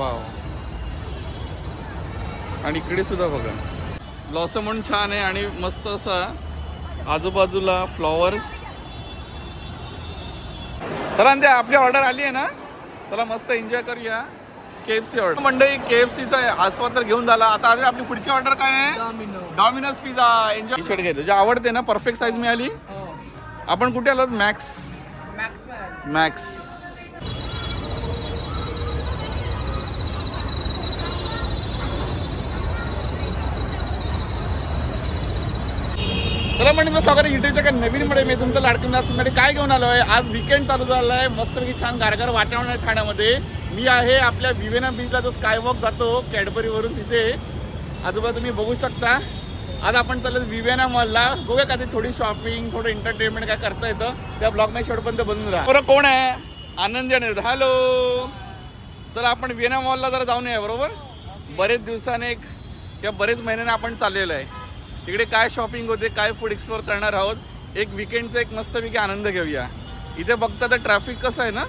Wow. आणि इकडे सुद्धा बघा ब्लॉसम म्हणून छान आहे आणि मस्त असा आजूबाजूला फ्लॉवर्स. चला त्या आपली ऑर्डर आली आहे ना, चला मस्त एन्जॉय करूया. KFC ऑर्डर मंडळी, KFCचा आस्वाद तर घेऊन झाला. आता आपली पुढची ऑर्डर काय आहे? Domino's pizza. Enjoy. T shirt घ्यायचं जे आवडते ना, परफेक्ट साईज मिळाली. आपण कुठे आलो? मॅक्स. चला म्हणजे सगळं युट्यूबच्या काय नवीनमध्ये मी तुमचं लाडकं नाचमध्ये काय घेऊन आलो आहे. आज वीकेंड चालू झाला आहे, मस्तपैकी छान गारगार वातावरण आहे ठाण्यामध्ये. मी आहे आपल्या विवेना बीचला, जो स्कायवॉक जातो कॅडबरीवरून, तिथे आजूबाजू तुम्ही बघू शकता. आज आपण चाललो विवेना मॉलला. बघूया का ते थोडी शॉपिंग, थोडं एंटरटेनमेंट काय करता येतं. त्या ब्लॉगमध्ये शेवटपर्यंत बनून राहा. बरं कोण आहे? आनंद जन. हॅलो. चला आपण विवेना मॉलला जरा जाऊन या. बरोबर बरेच दिवसाने किंवा बरेच महिन्याने आपण चाललेलं आहे. तिकडे काय शॉपिंग होते, काय फूड एक्सप्लोअर करणार आहोत. एक विकेंडचा एक मस्तपैकी आनंद घेऊया. इथे बघता तर ट्रॅफिक कसं आहे ना,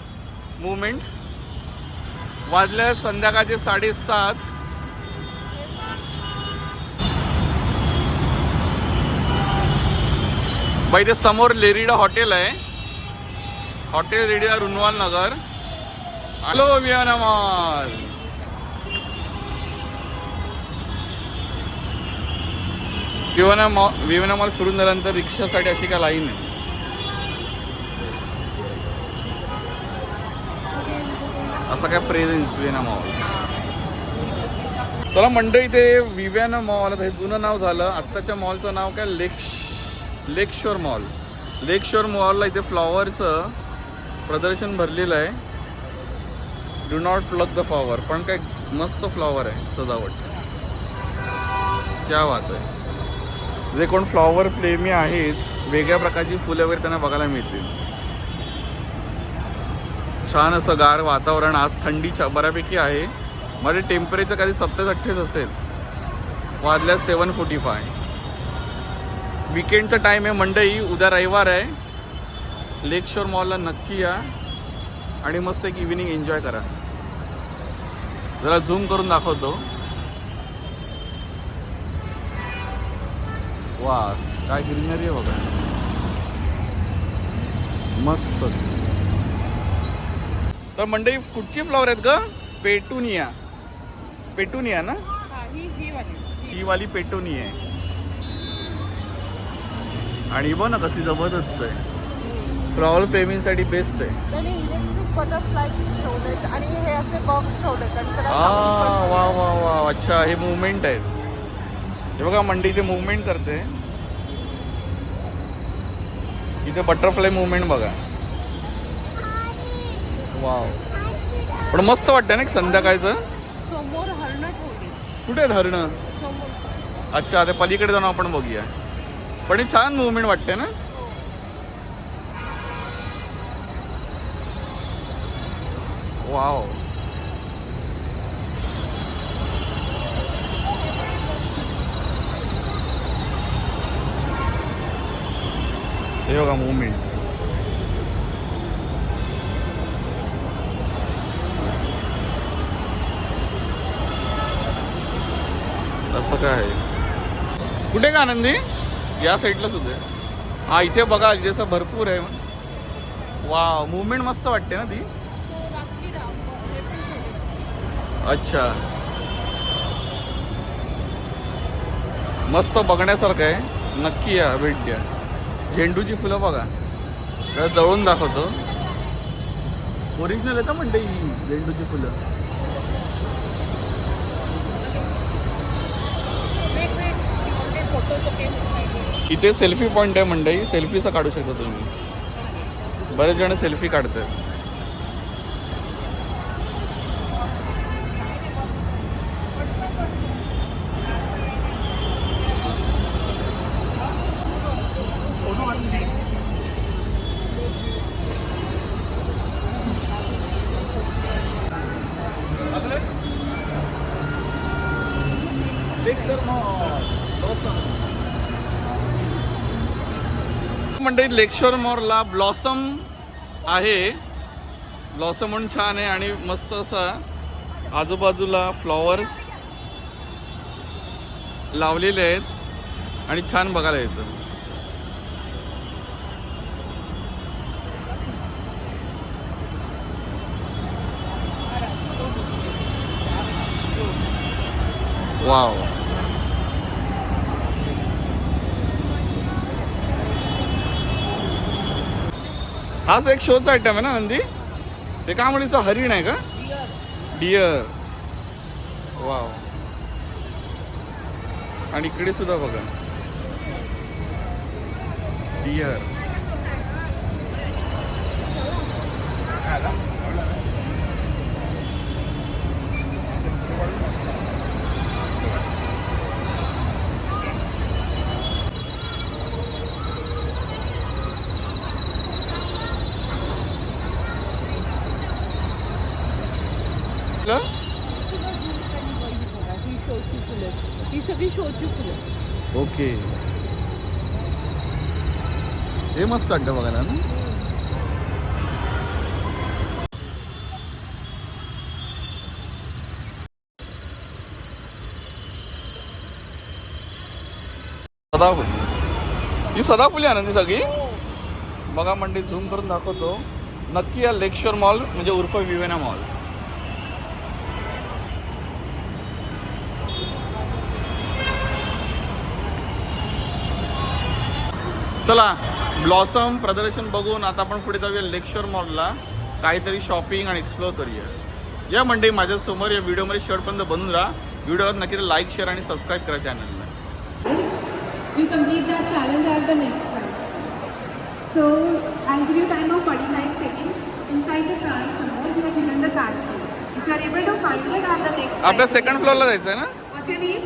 मुवमेंट. वाजले संध्याकाळचे 7:30. बाई इथे समोर लेरिडा हॉटेल आहे. हॉटेल रेडिया, Runwal Nagar. Hello Viviana Mall. Viviana Mall फिरून झाल्यानंतर रिक्षासाठी अशी काय लाईन आहे. असं काय प्रेझेन्स विवेना मॉल. चला मंडळी, ते विवेना मॉल हे जुनं नाव झालं. आत्ताच्या मॉलचं नाव काय? लेक शोर मॉल. लेक शोर मॉलला इथे फ्लॉवरचं प्रदर्शन भरलेलं आहे. Do not plug the flower. पण काय मस्त फ्लॉवर आहे, सजावट. क्या बात आहे. जे कोण फ्लॉवर प्रेमी आहेत, वेगळ्या प्रकारची फुलं वगैरे त्यांना बघायला मिळतील. छान असं गार वातावरण. आज थंडी बऱ्यापैकी आहे. माझे टेम्परेचर कधी 27-28 असेल. वाजल्या 7:45. विकेंडचा टाईम आहे मंडई. उद्या रविवार आहे. लेक शोर मॉलला नक्की या आणि मस्त एक इव्हिनिंग एन्जॉय करा. जरा झूम करून दाखवतो. वा काय ग्रीनरी आहे बघा, मस्तच. तर मंडई कुठची फ्लॉवर आहेत ग? पेटुनिया ना, ही वाली पेटुनिया आहे. आणि बघ ना कशी जबरदस्त आहे. फ्लॉवर प्रेमींसाठी बेस्ट आहे. इलेक्ट्रिक बटरफ्लाय ठेवलेत आणि हे असे बॉक्स ठेवलेत. वा वा वा. अच्छा, हे मुवमेंट आहेत. हे बघा मंडी इथे मुवमेंट करते. इथे बटरफ्लाय मुवमेंट बघा. वाव. पण मस्त वाटतं ना संध्याकाळचं. समोर हरणं ठेवली. कुठे आहेत हरणं? अच्छा, ते पलीकडे जाऊन आपण बघूया. पण हे छान मुवमेंट वाटते ना. वाव. हे बघा मुवमेंट. असं काय आहे. कुठे का आनंदी? या साईडला सुद्धा. हा इथे बघा जसं भरपूर आहे. वा मुवमेंट मस्त वाटते ना ती. अच्छा, मस्त बघण्यासारखं आहे. नक्की या, भेट द्या. झेंडूची फुलं बघा, जरा जवळून दाखवतो. ओरिजिनल आहे का म्हणते ही झेंडूची फुलं. इथे सेल्फी पॉईंट आहे मंडई. सेल्फीचा काढू शकता तुम्ही. बरेच जण सेल्फी काढतात. मंडळी लेकशोर मॉलला ब्लॉसम आहे. ब्लॉसम म्हणून छान आहे आणि मस्त असा आजूबाजूला फ्लॉवर्स लावलेले आहेत आणि छान बघायला येतं. वाव. हाच एक शोचा आयटम आहे ना नंदी. हे काय म्हणतो हरिण आहे का? डिअर. वाव. आणि इकडे सुद्धा बघा डिअर. ही सगळी शोची फुलं. ओके. हे मस्त वाटतं बघायला ना. सदाफुली. ही सदाफुली आहे ना ती सगळी. बघा मंडळी झूम करून दाखवतो. नक्की या लेकशोर मॉल म्हणजे उर्फ विवेना मॉल. चला ब्लॉसम प्रदर्शन बघून आता आपण पुढे जाऊया लेकशोर मॉलला. काहीतरी शॉपिंग आणि एक्सप्लोअर करूया. या मंडळी माझ्यासमोर या व्हिडिओमध्ये शेवटपर्यंत बनून राहा. व्हिडिओला नक्की लाईक शेअर आणि सबस्क्राईब करा चॅनलला. You complete that challenge at the next prize. So I'll give you time of 45 seconds. Inside the car somewhere you have hidden the card keys. If you are able to find it at the next prize. आपल्या second फ्लोअरला जायचं आहे ना. What's your name?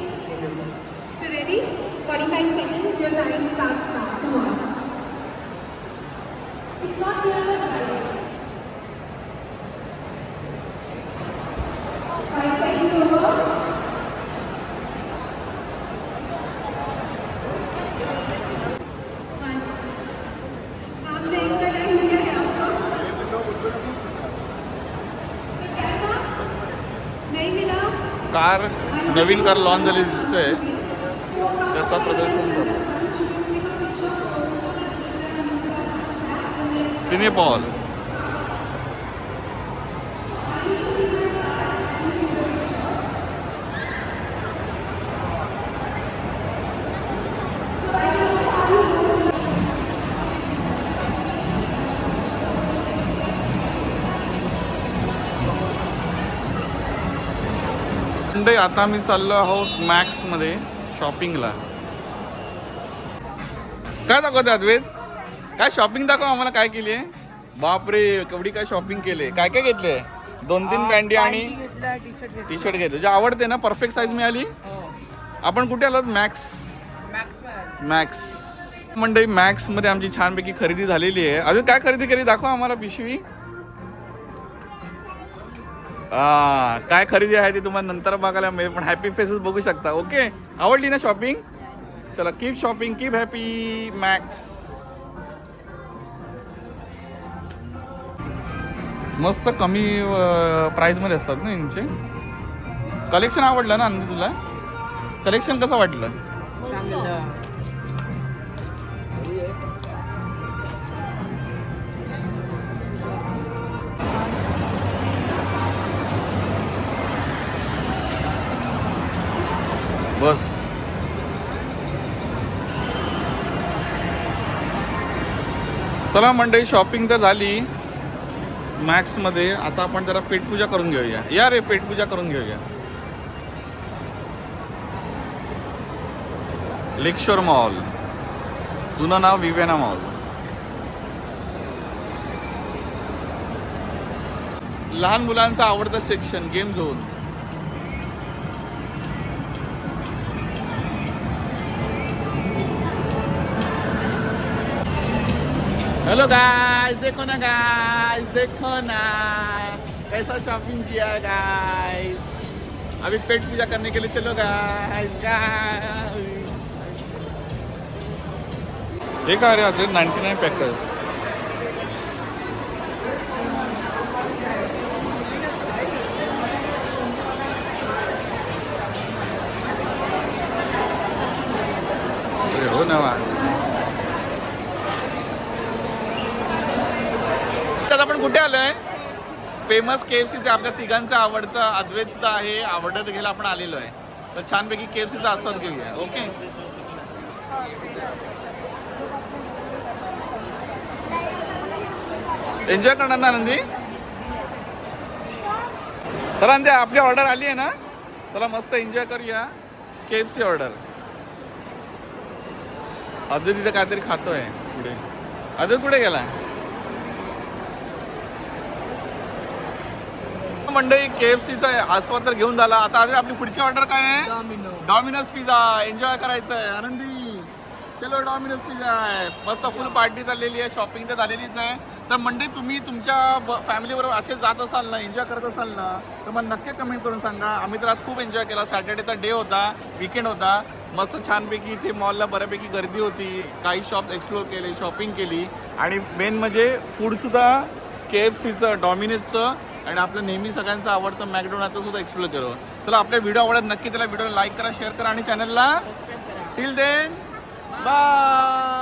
So ready? 45 seconds. Your time starts now. Come on. It's not clear the prize. 5 seconds over. Car Naveen car launch झाली दिसते. त्याचा प्रदर्शन झालं. सिनेपॉल. आता आम्ही चाललो आहोत मॅक्समध्ये शॉपिंगला. काय दाखवते अद्वैत? काय शॉपिंग दाखव आम्हाला. काय केली आहे? बापरे केवढी काय शॉपिंग केली. काय काय घेतले? 2-3 पॅन्टी आणि टी शर्ट घेतले. जे आवडते ना. परफेक्ट साईज मिळाली. आपण कुठे आलो? मॅक्स मंडळी. मॅक्समध्ये आमची छानपैकी खरेदी झालेली आहे. अजून काय खरेदी केली दाखवा आम्हाला पिशवी. काय खरेदी आहे ती तुम्हाला नंतर बघायला मिळेल. पण हॅपी फेसेस बघू शकता. ओके. आवडली ना शॉपिंग? चला keep shopping keep happy. Max मस्त कमी प्राईजमध्ये असतात ना यांचे. कलेक्शन आवडलं ना अंदी तुला? कलेक्शन कसं वाटलं? बस. चला मंडळी शॉपिंग तर झाली मॅक्समध्ये. आता आपण जरा पेटपूजा करून घेऊया. या रे पेटपूजा करून घेऊया. लेकशोर मॉल. जुनं नाव विवेना मॉल. लहान मुलांचा आवडता section game zone. Hello guys. देखो ना गाइस. देखो ना कैसा शॉपिंग किया गाइस. अभी पेट पूजा करने के लिए चलो गाइस. हे काय रे आज 99 पॅकर्स. घेऊन यावा. तर आपण कुठे आलोय? फेमस KFCचे आपल्या तिघांचं आवडचं अद्वैत सुद्धा आहे. ऑर्डर घ्यायला आपण आलेलो आहे. तर छानपैकी KFCचा आस्वाद घेऊया. ओके, एन्जॉय करणार ना आनंदी? चला आनंदी, आपली ऑर्डर आली आहे ना, चला मस्त एन्जॉय करूया KFC ऑर्डर. अद्वैत तिथे काहीतरी खातोय पुढे. अद्वैत कुठे गेला? मंडळी KFCचा आस्वाद तर घेऊन झाला. आता आज आपली पुढची ऑर्डर काय आहे? Domino's pizza. एन्जॉय करायचं आहे आनंदी. चलो डॉमिनोज पिझ्झा आहे. मस्त फुल पार्टी चाललेली आहे, शॉपिंग तर झालेलीच आहे. तर मंडळी तुम्ही तुमच्या फॅमिलीबरोबर असे जात असाल ना, एन्जॉय करत असाल ना, तर मग नक्की कमेंट करून सांगा. आम्ही तर आज खूप एन्जॉय केला. सॅटर्डेचा डे होता, वीकेंड होता. मस्त छानपैकी इथे मॉलला बऱ्यापैकी गर्दी होती. काही शॉप एक्सप्लोर केले, शॉपिंग केली आणि मेन म्हणजे फूडसुद्धा KFCचं, डॉमिनोजचं आणि आपलं नेहमी सगळ्यांचं आवडतं मॅकडोनाल्डचं सुद्धा एक्सप्लोर केलं. चला, आपल्या व्हिडिओ आवडत नक्की त्याला व्हिडिओला लाईक करा, शेअर करा आणि चॅनलला टिल देन बाय.